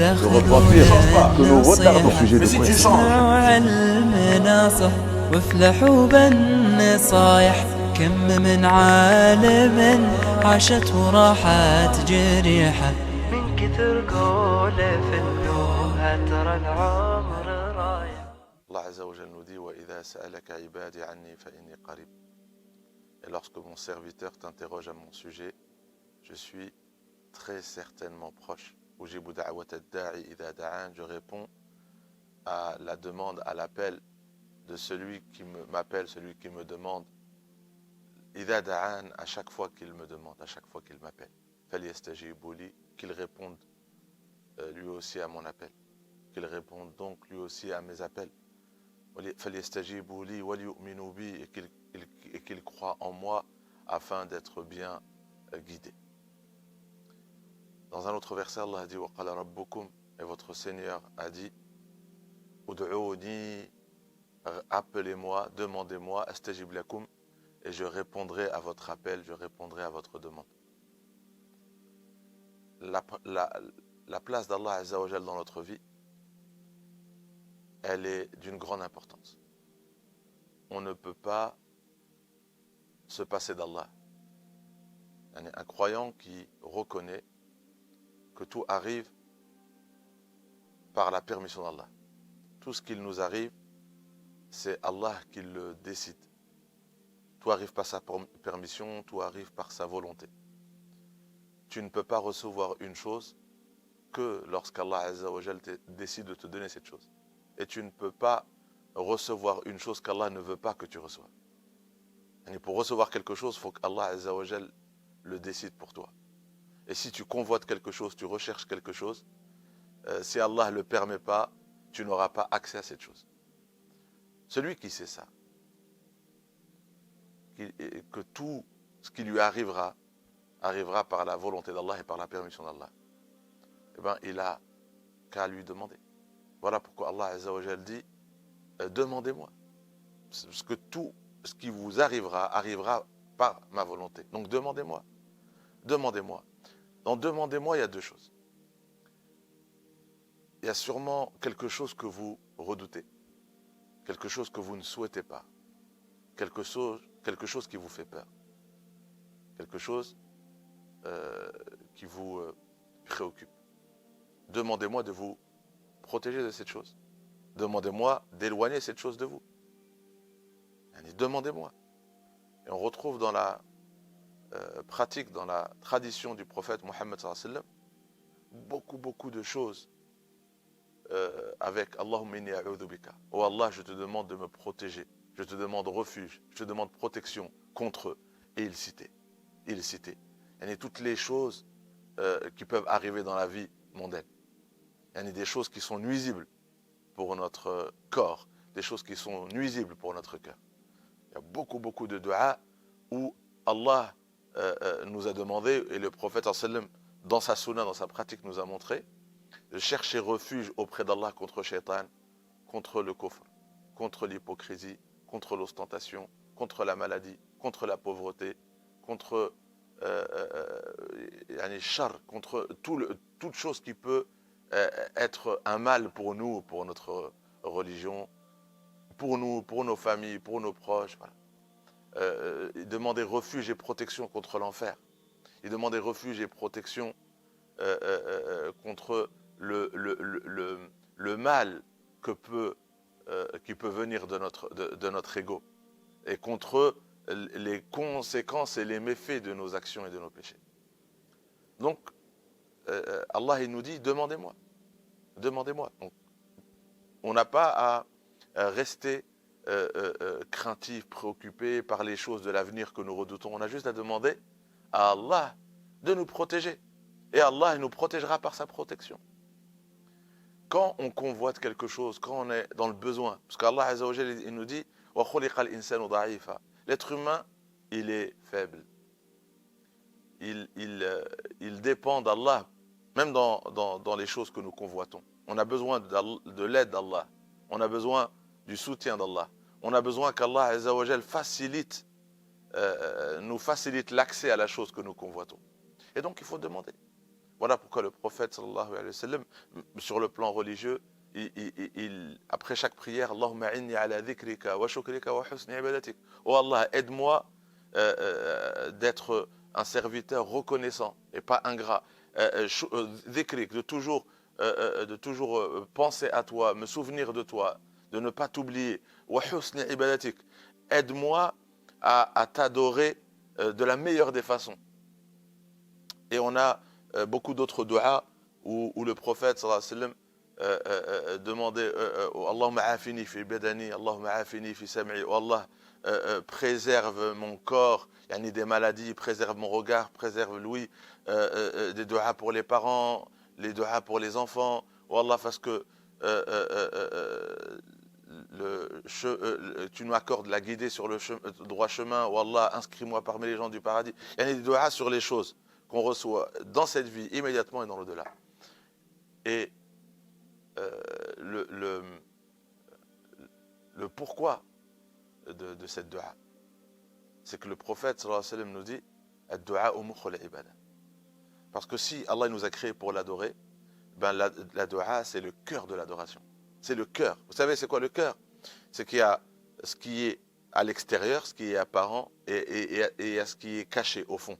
de repentir que nous retardons au sujet de Mais si quoi tu il changes, المناصح وافلحوا بالنصايح كم من عالم عاشت وراحت جريحة من كثر قوله في اللوحة ترى العمر رايح. Allah Azza wa Jal nous dit وَإِذَا سَأَلَكَ عِبَادِي عَنِّي فَإِنِّي قَرِيب. Et lorsque mon serviteur t'interroge à mon sujet, je suis très certainement proche. Ujibu da'wat ad-da'i idha da'an, je réponds à la demande, à l'appel de celui qui m'appelle, celui qui me demande. Idha da'an, à chaque fois qu'il me demande, à chaque fois qu'il m'appelle. Falyastajibu li, qu'il réponde lui aussi à mon appel. Qu'il réponde donc lui aussi à mes appels. Falyastajibu li wa liyu'minu bi, et qu'il croit en moi afin d'être bien guidé. Dans un autre verset, Allah a dit وَقَالَ رَبُّكُمْ, et votre Seigneur a dit Ud'ouni, appelez-moi, demandez-moi, astajib lakum, et je répondrai à votre appel, je répondrai à votre demande. La place d'Allah Azza wa Jal dans notre vie, elle est d'une grande importance. On ne peut pas se passer d'Allah. Un croyant qui reconnaît que tout arrive par la permission d'Allah. Tout ce qu'il nous arrive, c'est Allah qui le décide. Tout arrive par sa permission, tout arrive par sa volonté. Tu ne peux pas recevoir une chose que lorsqu'Allah Azza wa Jal décide de te donner cette chose. Et tu ne peux pas recevoir une chose qu'Allah ne veut pas que tu reçoives. Et pour recevoir quelque chose, il faut qu'Allah Azza wa Jal le décide pour toi. Et si tu convoites quelque chose, tu recherches quelque chose, si Allah ne le permet pas, tu n'auras pas accès à cette chose. Celui qui sait ça, que tout ce qui lui arrivera par la volonté d'Allah et par la permission d'Allah, eh bien, il a qu'à lui demander. Voilà pourquoi Allah Azza wa Jal dit demandez-moi. Parce que tout ce qui vous arrivera par ma volonté. Donc demandez-moi. Demandez-moi. Dans demandez-moi, il y a deux choses. Il y a sûrement quelque chose que vous redoutez, quelque chose que vous ne souhaitez pas, quelque chose qui vous fait peur, quelque chose qui vous préoccupe. Demandez-moi de vous protéger de cette chose. Demandez-moi d'éloigner cette chose de vous. Demandez-moi. Et on retrouve dans la pratique, dans la tradition du prophète Mohammed sallallahu alayhi wa sallam, beaucoup de choses avec Allahumma inni a'udhu bika. Oh Allah, je te demande de me protéger. Je te demande refuge. Je te demande protection contre eux. Et il citait. Et toutes les choses qui peuvent arriver dans la vie mondaine. Il y a des choses qui sont nuisibles pour notre corps, des choses qui sont nuisibles pour notre cœur. Il y a beaucoup de du'a où Allah nous a demandé, et le prophète sallam, dans sa sunna, dans sa pratique, nous a montré de chercher refuge auprès d'Allah contre Shaitan, contre le kufr, contre l'hypocrisie, contre l'ostentation, contre la maladie, contre la pauvreté, contre shar, contre toute chose qui peut être un mal pour nous, pour notre religion, pour nous, pour nos familles, pour nos proches. Voilà. Demander refuge et protection contre l'enfer. Il demandait refuge et protection contre le mal qui peut venir de notre ego, et contre les conséquences et les méfaits de nos actions et de nos péchés. Donc, Allah il nous dit demandez-moi. Demandez-moi. Donc, on n'a pas à rester craintif, préoccupé par les choses de l'avenir que nous redoutons. On a juste à demander à Allah de nous protéger. Et Allah il nous protégera par sa protection. Quand on convoite quelque chose, quand on est dans le besoin, parce qu'Allah Azza wa Jalla il nous dit wa khuliqa al-insanu da'ifa. L'être humain, il est faible. Il dépend d'Allah, même dans les choses que nous convoitons. On a besoin de l'aide d'Allah. On a besoin du soutien d'Allah. On a besoin qu'Allah Azza wa Jal nous facilite l'accès à la chose que nous convoitons. Et donc il faut demander. Voilà pourquoi le prophète sallallahu alayhi wa sallam, sur le plan religieux, après chaque prière, Allahumma inni ala dhikrika wa shukrika wa husni ibadatik. Oh Allah, aide-moi d'être un serviteur reconnaissant et pas ingrat. Dhikrik, de toujours penser à toi, me souvenir de toi, de ne pas t'oublier. Wa husni ibadatik. Aide-moi à t'adorer de la meilleure des façons. Et on a beaucoup d'autres du'a où le prophète sallallahu alayhi wa sallam demandait Allahumma afini fi badani, Allahumma afini fi sam'i, oh Allah, préserve mon corps, yani des maladies, préserve mon regard, préserve l'ouïe, des du'a pour les parents, les du'a pour les enfants, oh Allah, parce que tu nous accordes la guidée sur le droit chemin, oh Allah, inscris-moi parmi les gens du paradis. Il y a des du'a sur les choses qu'on reçoit dans cette vie, immédiatement et dans l'au-delà. Et le pourquoi de cette dua, c'est que le prophète sallallahu alayhi wa sallam nous dit ad-du'a mukhul ibada. Parce que si Allah nous a créé pour l'adorer, ben la dua c'est le cœur de l'adoration. C'est le cœur. Vous savez c'est quoi le cœur? C'est qu'il y a ce qui est à l'extérieur, ce qui est apparent et il y a ce qui est caché au fond.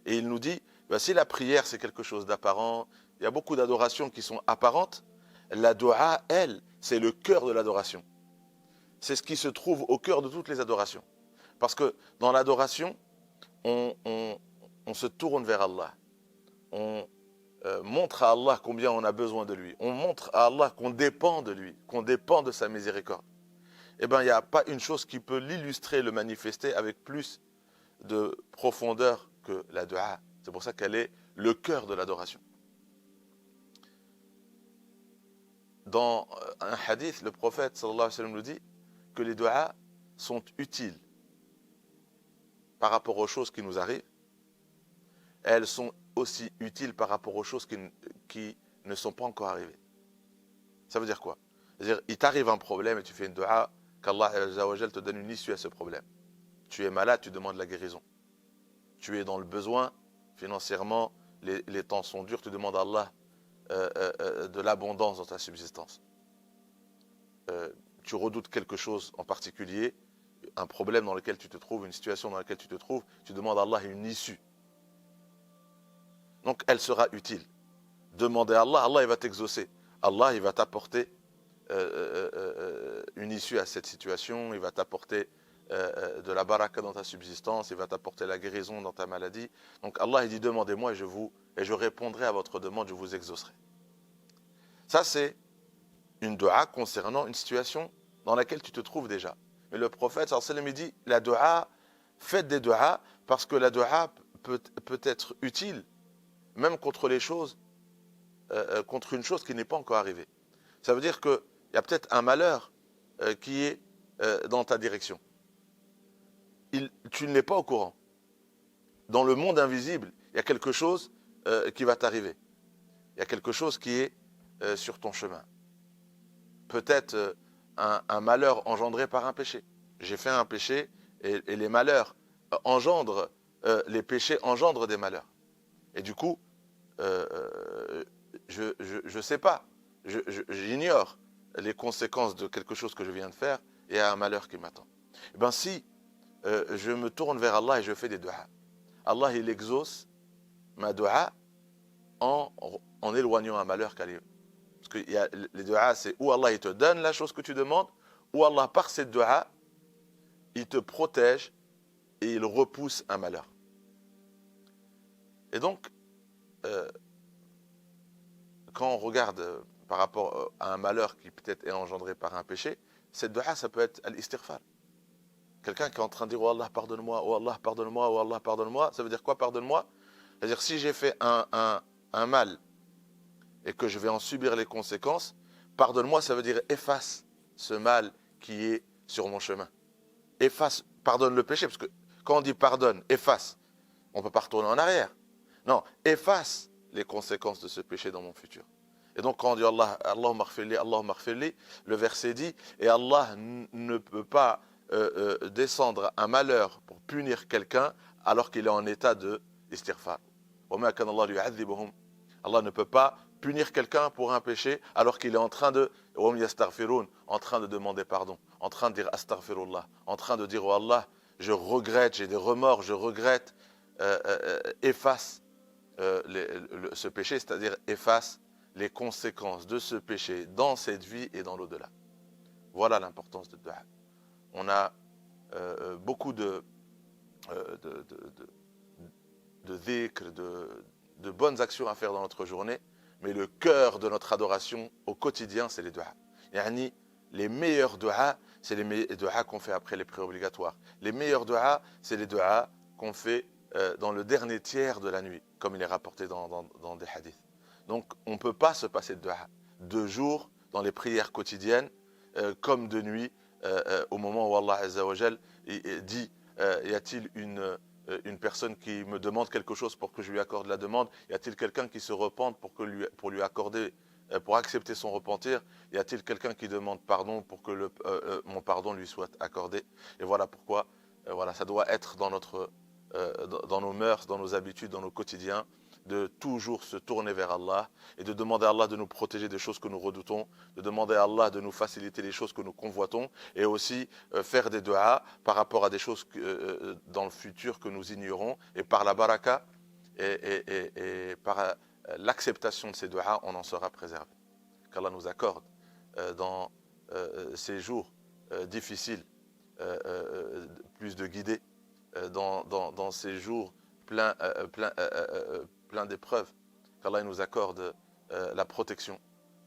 Et il nous dit, ben si la prière c'est quelque chose d'apparent, il y a beaucoup d'adorations qui sont apparentes, la dua, elle, c'est le cœur de l'adoration. C'est ce qui se trouve au cœur de toutes les adorations. Parce que dans l'adoration, on se tourne vers Allah. On montre à Allah combien on a besoin de lui. On montre à Allah qu'on dépend de lui, qu'on dépend de sa miséricorde. Eh bien, il n'y a pas une chose qui peut l'illustrer, le manifester avec plus de profondeur que la dua. C'est pour ça qu'elle est le cœur de l'adoration. Dans un hadith, le prophète sallallahu alayhi wa sallam nous dit que les du'a sont utiles par rapport aux choses qui nous arrivent. Elles sont aussi utiles par rapport aux choses qui ne sont pas encore arrivées. Ça veut dire quoi? C'est-à-dire, il t'arrive un problème et tu fais une du'a, qu'Allah azza wa jal te donne une issue à ce problème. Tu es malade, tu demandes la guérison. Tu es dans le besoin, financièrement, les temps sont durs, tu demandes à Allah de l'abondance dans ta subsistance. Tu redoutes quelque chose en particulier, un problème dans lequel tu te trouves, une situation dans laquelle tu te trouves, tu demandes à Allah une issue. Donc elle sera utile. Demandez à Allah, Allah il va t'exaucer. Allah il va t'apporter une issue à cette situation, il va t'apporter de la baraka dans ta subsistance, il va t'apporter la guérison dans ta maladie. Donc Allah il dit demandez-moi et je répondrai à votre demande, je vous exaucerai. Ça c'est une dua concernant une situation dans laquelle tu te trouves déjà. Mais le prophète sallallahu alayhi wa sallam dit la dua, faites des duas parce que la dua peut être utile même contre les choses, contre une chose qui n'est pas encore arrivée. Ça veut dire qu'il y a peut-être un malheur qui est dans ta direction. Tu n'es pas au courant. Dans le monde invisible, il y a quelque chose qui va t'arriver. Il y a quelque chose qui est sur ton chemin. Peut-être un malheur engendré par un péché. J'ai fait un péché et les malheurs engendrent, les péchés engendrent des malheurs. Et du coup, je ne sais pas, j'ignore les conséquences de quelque chose que je viens de faire et il y a un malheur qui m'attend. Et bien si je me tourne vers Allah et je fais des du'a, Allah il exauce ma du'a en éloignant un malheur qui arrive. Parce que les du'a c'est ou Allah il te donne la chose que tu demandes, ou Allah par cette du'a il te protège et il repousse un malheur. Et donc, quand on regarde par rapport à un malheur qui peut-être est engendré par un péché, cette du'a ça peut être al-istighfar. Quelqu'un qui est en train de dire « Oh Allah pardonne-moi, oh Allah pardonne-moi, oh Allah pardonne-moi », ça veut dire quoi pardonne-moi? C'est-à-dire si j'ai fait un mal et que je vais en subir les conséquences, pardonne-moi ça veut dire efface ce mal qui est sur mon chemin. Efface, pardonne le péché, parce que quand on dit pardonne, efface, on ne peut pas retourner en arrière. Non, efface les conséquences de ce péché dans mon futur. Et donc quand on dit Allahumma ghfirli, Allahumma ghfirli, le verset dit, et Allah ne peut pas descendre un malheur pour punir quelqu'un alors qu'il est en état de istighfar. وَمَا كَانَ اللَّهُ لِيُعَذِّبَهُمْ Allah ne peut pas punir quelqu'un pour un péché alors qu'il est en train de demander pardon, en train de dire astaghfirullah, en train de dire oh Allah, je regrette, j'ai des remords, je regrette, efface ce péché, c'est-à-dire efface les conséquences de ce péché dans cette vie et dans l'au-delà. Voilà l'importance de dua. On a beaucoup de dhikr, de bonnes actions à faire dans notre journée, mais le cœur de notre adoration au quotidien, c'est les duas. Yani, les meilleurs duas, c'est les duas qu'on fait après les prières obligatoires. Les meilleurs duas, c'est les duas qu'on fait dans le dernier tiers de la nuit, comme il est rapporté dans des hadiths. Donc, on ne peut pas se passer de du'a de jour dans les prières quotidiennes, comme de nuit, au moment où Allah Azza wa Jal dit y a-t-il une personne qui me demande quelque chose pour que je lui accorde la demande? Y a-t-il quelqu'un qui se repente pour lui accorder, pour accepter son repentir? Y a-t-il quelqu'un qui demande pardon pour que mon pardon lui soit accordé? Et voilà pourquoi voilà, ça doit être dans nos mœurs, dans nos habitudes, dans nos quotidiens, de toujours se tourner vers Allah et de demander à Allah de nous protéger des choses que nous redoutons, de demander à Allah de nous faciliter les choses que nous convoitons et aussi faire des duas par rapport à des choses dans le futur que nous ignorons, et par la baraka et par l'acceptation de ces duas, on en sera préservé. Qu'Allah nous accorde dans ces jours difficiles plus de guider, dans ces jours plein d'épreuves, qu'Allah nous accorde la protection,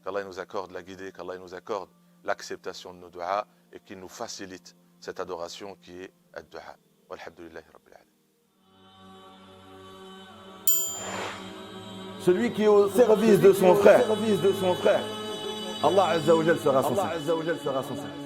qu'Allah nous accorde la guidée, qu'Allah nous accorde l'acceptation de nos duas et qu'il nous facilite cette adoration qui est ad-du'a. Walhamdulillahi Rabbil Alamin. Celui qui est au service de son frère, Allah Azza wa Jal sera son service.